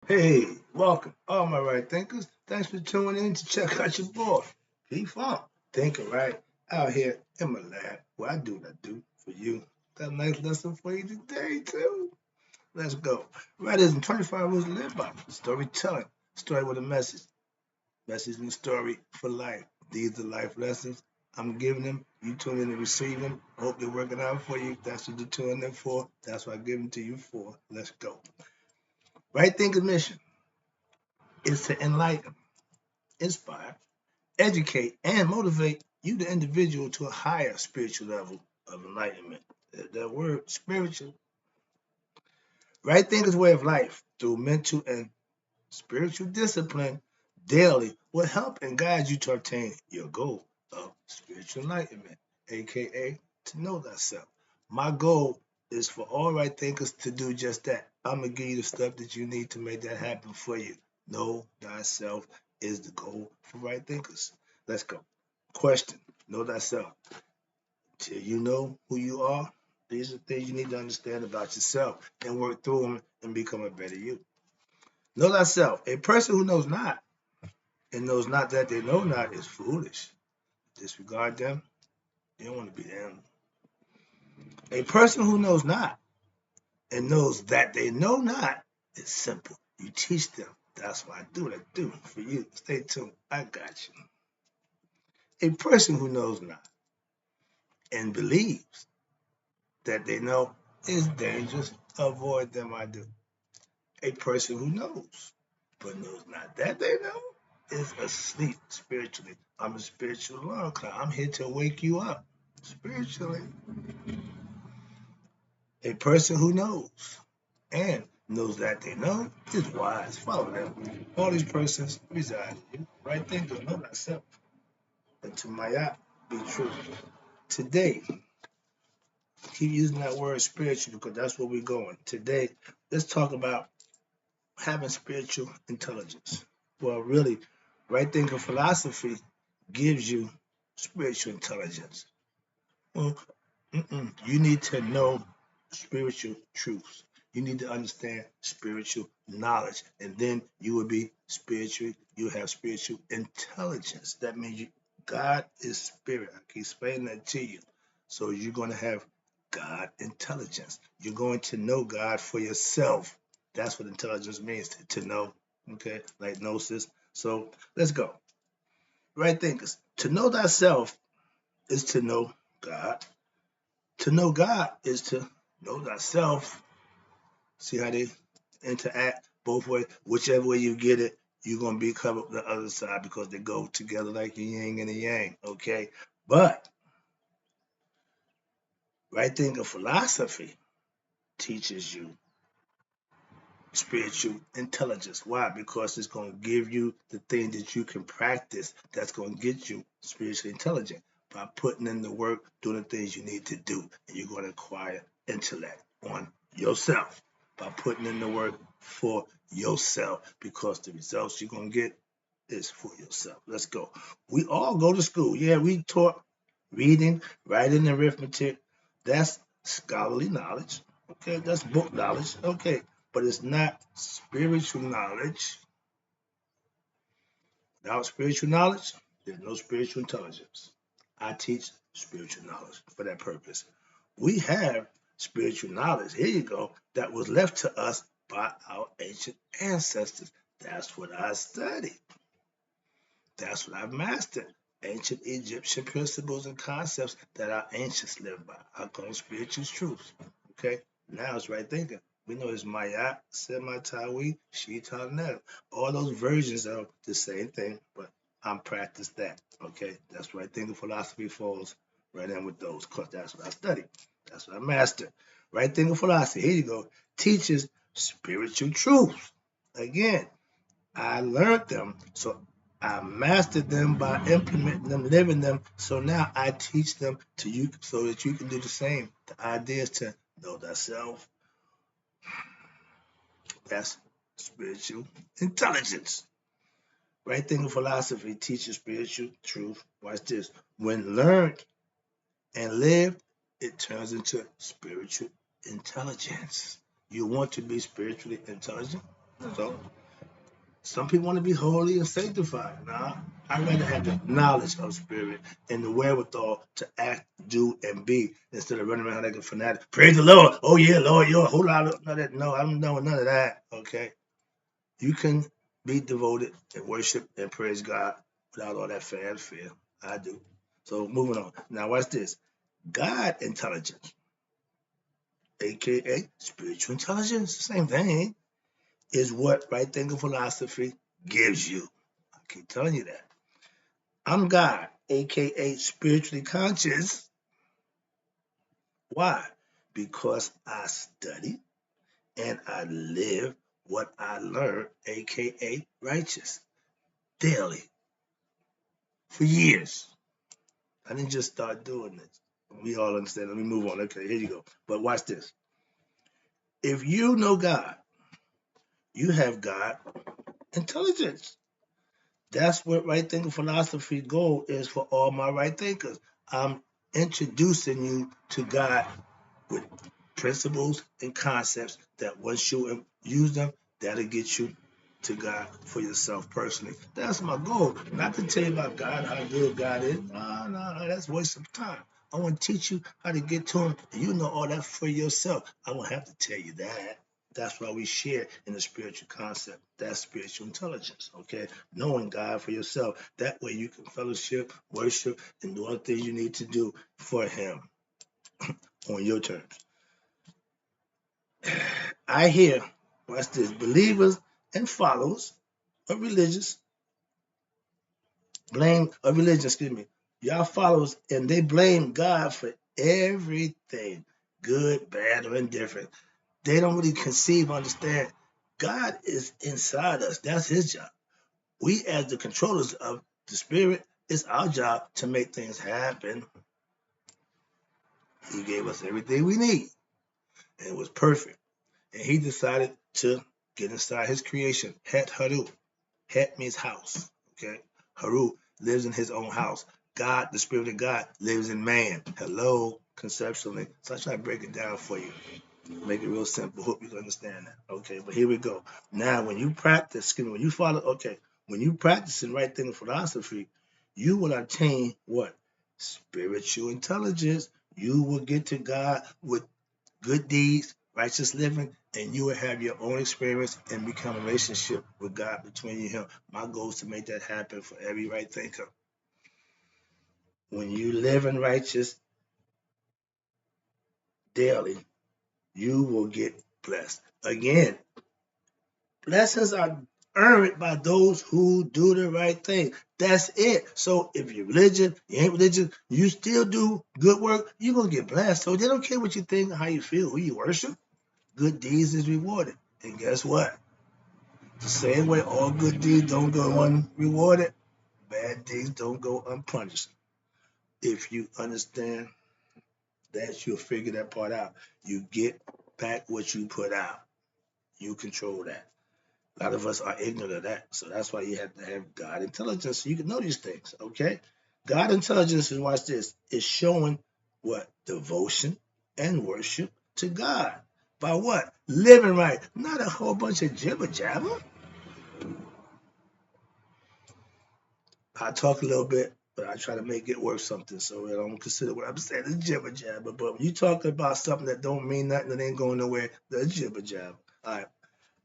Hey, welcome, all my right thinkers. Thanks for tuning in to check out your boy, P Funk. Thinking right out here in my lab where I do what I do for you. Got a nice lesson for you today, too. Let's go. Right is in 25 rules to live by. Storytelling. Story with a message. Message and story for life. These are life lessons. I'm giving them. You tune in to receive them. Hope they're working out for you. That's what you're tuning in for. That's what I give them to you for. Let's go. Right thinking mission is to enlighten, inspire, educate, and motivate you, the individual, to a higher spiritual level of enlightenment. That word, spiritual. Right thinker's way of life through mental and spiritual discipline daily will help and guide you to obtain your goal of spiritual enlightenment, aka to know thyself. My goal is for all right thinkers to do just that. I'm gonna give you the stuff that you need to make that happen for you. Know thyself is the goal for right thinkers. Let's go. Question. Know thyself. Till you know who you are, these are things you need to understand about yourself and work through them and become a better you. Know thyself. A person who knows not and knows not that they know not is foolish. Disregard them. You don't want to be them. A person who knows not and knows that they know not is simple. You teach them. That's why I do what I do for you. Stay tuned. I got you. A person who knows not and believes that they know is dangerous. Avoid them. I do. A person who knows but knows not that they know is asleep spiritually. I'm a spiritual alarm clock. I'm here to wake you up spiritually. A person who knows and knows that they know is wise. Follow them. All these persons reside in you. Right thinker, know thyself. And to Maya, be true. Today, keep using that word spiritual because that's where we're going. Today, let's talk about having spiritual intelligence. Well, really, right thinking philosophy gives you spiritual intelligence. Well, you need to know spiritual truths. You need to understand spiritual knowledge, and then you will be spiritual. You have spiritual intelligence. That means God is spirit. I keep explaining that to you. So you're going to have God intelligence. You're going to know God for yourself. That's what intelligence means to know. Okay, like gnosis. So let's go. Right thinkers. To know thyself is to know God. To know God is to know thyself. See how they interact both ways. Whichever way you get it, you're gonna be covered the other side because they go together like the yin and the yang. Okay, but right thinking philosophy teaches you spiritual intelligence. Why? Because it's going to give you the thing that you can practice that's going to get you spiritually intelligent by putting in the work, doing the things you need to do. And you're going to acquire intellect on yourself by putting in the work for yourself because the results you're going to get is for yourself. Let's go. We all go to school. Yeah, we taught reading, writing, and arithmetic. That's scholarly knowledge. Okay, that's book knowledge. Okay, but it's not spiritual knowledge. Without spiritual knowledge, there's no spiritual intelligence. I teach spiritual knowledge for that purpose. We have spiritual knowledge, here you go, that was left to us by our ancient ancestors. That's what I studied. That's what I've mastered. Ancient Egyptian principles and concepts that our ancients lived by. I call them spiritual truths. Okay? Now it's right thinking. We know it's Maya, Semi-Tawi, Shita, all those versions of the same thing, but I'm practiced that. Okay? That's right thinking philosophy falls right in with those, because that's what I studied. That's what I mastered. Right thinking philosophy, here you go, teaches spiritual truths. Again, I learned them, so I mastered them by implementing them, living them. So now I teach them to you so that you can do the same. The idea is to know thyself. That's spiritual intelligence. Right thinking philosophy teaches spiritual truth. Watch this. When learned and lived, it turns into spiritual intelligence. You want to be spiritually intelligent? So some people want to be holy and sanctified. Nah, I'd rather have the knowledge of spirit and the wherewithal to act, do, and be instead of running around like a fanatic. Praise the Lord. Oh yeah, Lord, you're a whole lot of no, I'm not with none of that. Okay. You can be devoted and worship and praise God without all that fanfare. I do. So moving on. Now watch this. God intelligence, aka spiritual intelligence, same thing, is what right thinking philosophy gives you. I keep telling you that. I'm God, aka spiritually conscious. Why? Because I study and I live what I learn, aka righteous, daily, for years. I didn't just start doing this. We all understand. Let me move on. Okay, here you go. But watch this. If you know God, you have God intelligence. That's what right thinking philosophy goal is for all my right thinkers. I'm introducing you to God with principles and concepts that once you use them, that'll get you to God for yourself personally. That's my goal. Not to tell you about God, how good God is. No, that's a waste of time. I want to teach you how to get to Him. And you know all that for yourself. I won't have to tell you that. That's why we share in the spiritual concept. That's spiritual intelligence, okay? Knowing God for yourself. That way you can fellowship, worship, and do all the things you need to do for Him on your terms. I hear, watch this, believers and followers of religious excuse me, y'all followers, and they blame God for everything, good, bad, or indifferent. They don't really conceive, understand. God is inside us. That's His job. We, as the controllers of the spirit, it's our job to make things happen. He gave us everything we need, and it was perfect. And He decided to get inside His creation, Het Haru. Het means house. Okay. Haru lives in his own house. God, the spirit of God, lives in man. Hello, conceptually. So I try to break it down for you. Make it real simple. Hope you can understand that. Okay, but here we go. Now, when you practice, excuse me, when you follow, okay, when you practice in right thinking philosophy, you will attain what? Spiritual intelligence. You will get to God with good deeds, righteous living, and you will have your own experience and become a relationship with God between you and Him. My goal is to make that happen for every right thinker. When you live in righteous daily, you will get blessed. Again, blessings are earned by those who do the right thing. That's it. So if you're religious, you ain't religious, you still do good work, you're going to get blessed. So they don't care what you think, how you feel, who you worship. Good deeds is rewarded. And guess what? The same way all good deeds don't go unrewarded, bad deeds don't go unpunished. If you understand that, you'll figure that part out. You get back what you put out. You control that. A lot of us are ignorant of that. So that's why you have to have God intelligence so you can know these things, okay? God intelligence, and watch this, is showing what? Devotion and worship to God. By what? Living right. Not a whole bunch of jibber jabber. I talk a little bit, but I try to make it worth something. So I don't consider what I'm saying a jibber jabber. But when you talk about something that don't mean nothing, that ain't going nowhere, the jibber jabber. All right.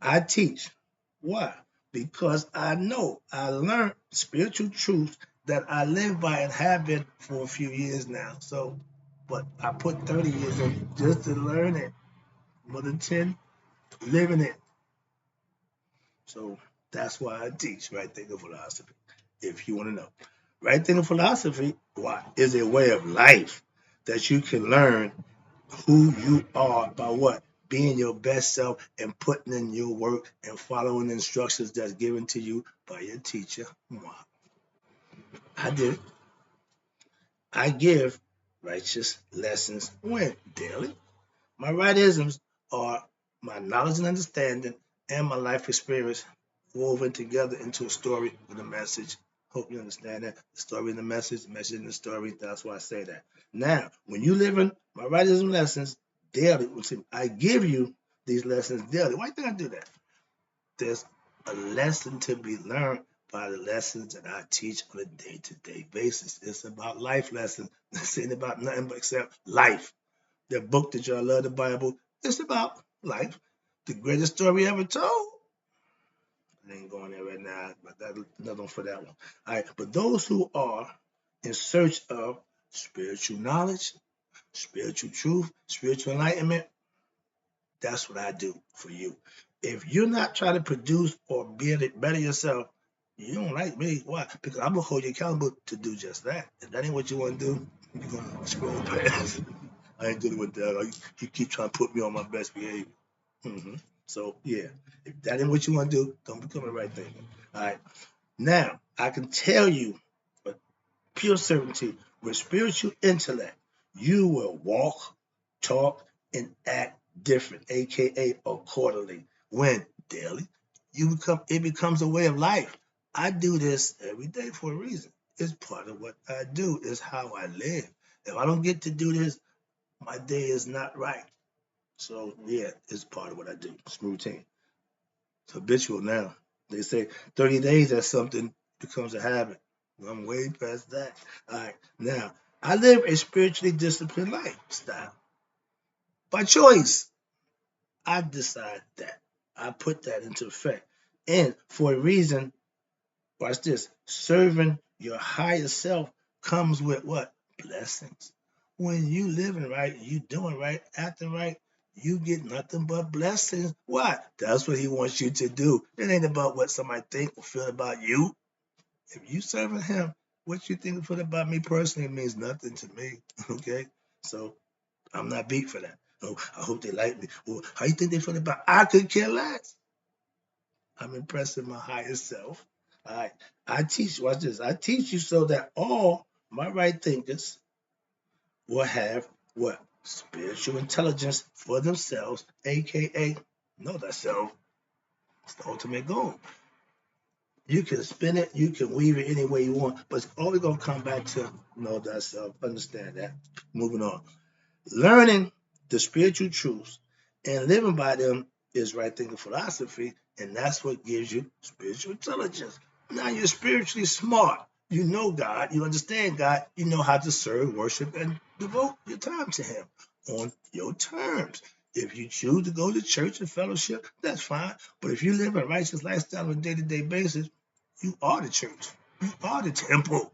I teach. Why? Because I know I learned spiritual truths that I live by and have been for a few years now. So, but I put 30 years in just to learn it. More than 10 living it. So that's why I teach right thinking philosophy, if you want to know. Right thinking philosophy, why, is a way of life that you can learn who you are by what? Being your best self and putting in your work and following the instructions that's given to you by your teacher. Wow. I did it. I give righteous lessons when? Daily. My rightisms are my knowledge and understanding and my life experience woven together into a story with a message. Hope you understand that. The story and the message and the story. That's why I say that. Now, when you live in my rightism lessons daily, I give you these lessons daily. Why do you think I do that? there's a lesson to be learned by the lessons that I teach on a day-to-day basis. It's about life lessons. This ain't about nothing but except life. The book that y'all love, the Bible, it's about life. The greatest story ever told. I ain't going there right now, but that's another one for that one. All right, but those who are in search of spiritual knowledge, spiritual truth, spiritual enlightenment, that's what I do for you. If you're not trying to produce or better yourself, you don't like me. Why? Because I'm gonna hold you accountable to do just that. If that ain't what you want to do, you're gonna scroll past. I ain't dealing with that. You keep trying to put me on my best behavior. So yeah, if that ain't what you want to do, don't become the right thing. All right. Now I can tell you with pure certainty, with spiritual intellect, you will walk, talk, and act different, aka accordingly. When daily, it becomes a way of life. I do this every day for a reason. It's part of what I do. It's how I live. If I don't get to do this, my day is not right. So yeah, it's part of what I do. It's routine. It's habitual now. They say 30 days that something becomes a habit. I'm way past that. All right. Now, I live a spiritually disciplined lifestyle by choice. I decide that. I put that into effect. And for a reason, watch this, serving your higher self comes with what? Blessings. When you living right, you doing right, acting right, you get nothing but blessings. Why? That's what he wants you to do. It ain't about what somebody think or feel about you. If you serving him, what you think or feel about me personally means nothing to me. Okay? So I'm not beat for that. Oh, I hope they like me. Well, how you think they feel about? I could care less. I'm impressing my higher self. All right. I teach, watch this. I teach you so that all my right thinkers will have what? Spiritual intelligence for themselves, aka know thyself. It's the ultimate goal. You can spin it, you can weave it any way you want, but it's always gonna come back to know thyself. Understand that. Moving on. Learning the spiritual truths and living by them is right thinking philosophy, and that's what gives you spiritual intelligence. Now you're spiritually smart. You know God, you understand God, you know how to serve, worship, and devote your time to Him on your terms. If you choose to go to church and fellowship, that's fine. But if you live a righteous lifestyle on a day-to-day basis, you are the church. You are the temple.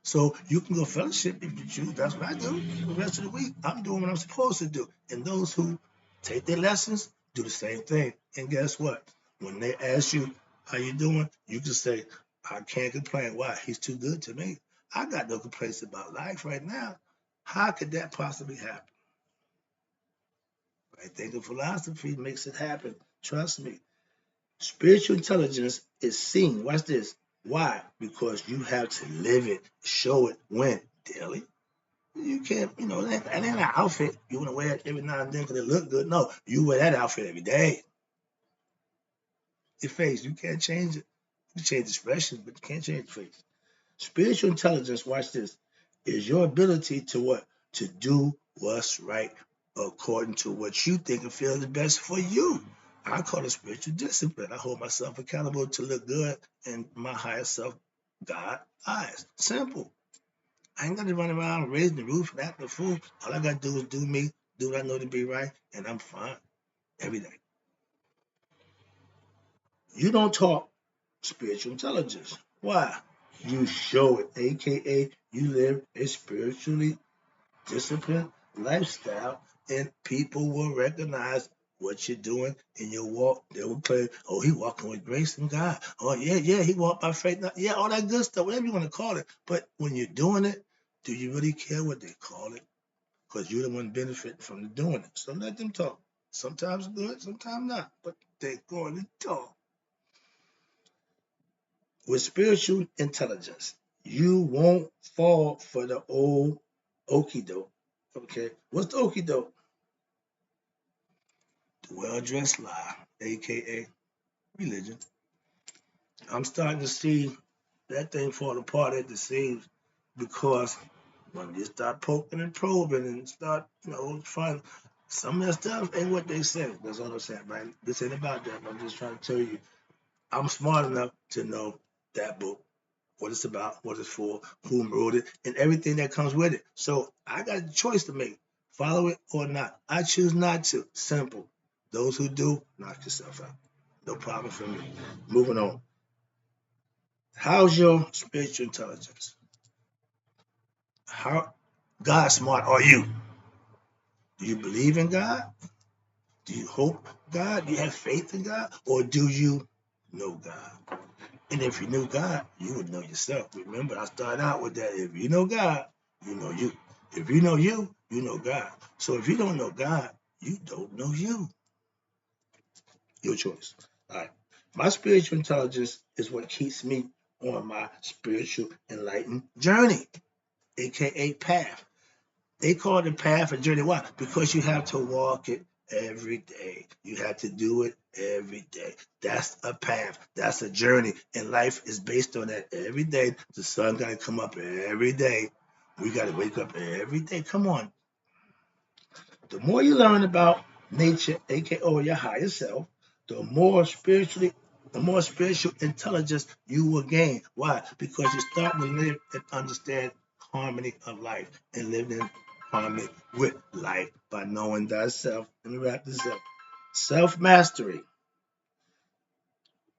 So you can go fellowship if you choose. That's what I do. The rest of the week, I'm doing what I'm supposed to do. And those who take their lessons do the same thing. And guess what? When they ask you how you doing, you can say, I can't complain. Why? He's too good to me. I got no complaints about life right now. How could that possibly happen? Right? Thinking philosophy makes it happen. Trust me. Spiritual intelligence is seen. Watch this. Why? Because you have to live it, show it when? Daily. You can't, that ain't an outfit. You want to wear it every now and then because it look good. No, you wear that outfit every day. Your face, you can't change it. You can change expressions, but you can't change the face. Spiritual intelligence, watch this, is your ability to what? To do what's right according to what you think and feel is best for you. I call it spiritual discipline. I hold myself accountable to look good in my higher self, God eyes. Simple. I ain't got to run around raising the roof and acting a fool. All I got to do is do me, do what I know to be right, and I'm fine every day. You don't talk spiritual intelligence. Why? You show it, aka you live a spiritually disciplined lifestyle, and people will recognize what you're doing in your walk. They will claim, oh, he walking with grace and God. Oh, yeah, he walked by faith. Yeah, all that good stuff, whatever you want to call it. But when you're doing it, do you really care what they call it? Because you're the one benefiting from doing it. So let them talk. Sometimes good, sometimes not, but they're going to talk. With spiritual intelligence, you won't fall for the old okie doke. Okay, what's the okie doke? The well-dressed lie, aka religion. I'm starting to see that thing fall apart at the seams because when you start poking and probing and start, trying. Some of that stuff ain't what they say. That's all I'm saying, right? This ain't about that. I'm just trying to tell you, I'm smart enough to know that book, what it's about, what it's for, who wrote it, and everything that comes with it. So I got a choice to make. Follow it or not. I choose not to. Simple. Those who do, knock yourself out. No problem for me. Moving on. How's your spiritual intelligence? How God smart are you? Do you believe in God? Do you hope God? Do you have faith in God? Or do you know God? And if you knew God, you would know yourself. Remember, I started out with that. If you know God, you know you. If you know you, you know God. So if you don't know God, you don't know you. Your choice. All right. My spiritual intelligence is what keeps me on my spiritual enlightened journey, aka path. They call it a path a journey. Why? Because you have to walk it every day. You have to do it every day. That's a path. That's a journey. And life is based on that every day. The sun got to come up every day. We got to wake up every day. Come on. The more you learn about nature, aka your higher self, the more spiritual intelligence you will gain. Why? Because you start to live and understand harmony of life and live in harmony with life by knowing thyself. Let me wrap this up. Self-mastery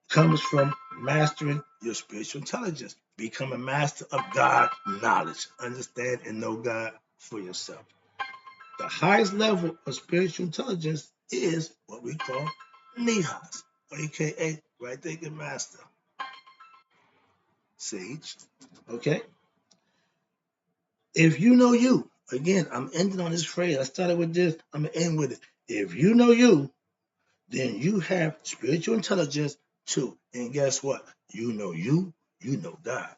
comes from mastering your spiritual intelligence. Become a master of God knowledge. Understand and know God for yourself. The highest level of spiritual intelligence is what we call Nihas, aka right thinking master, sage. Okay? If you know you, again, I'm ending on this phrase. I started with this, I'm gonna end with it. If you know you, then you have spiritual intelligence too. And guess what? You know God.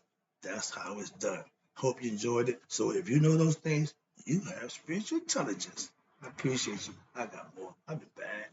That's how it's done. Hope you enjoyed it. So if you know those things, you have spiritual intelligence. I appreciate you. I got more. I'll be back.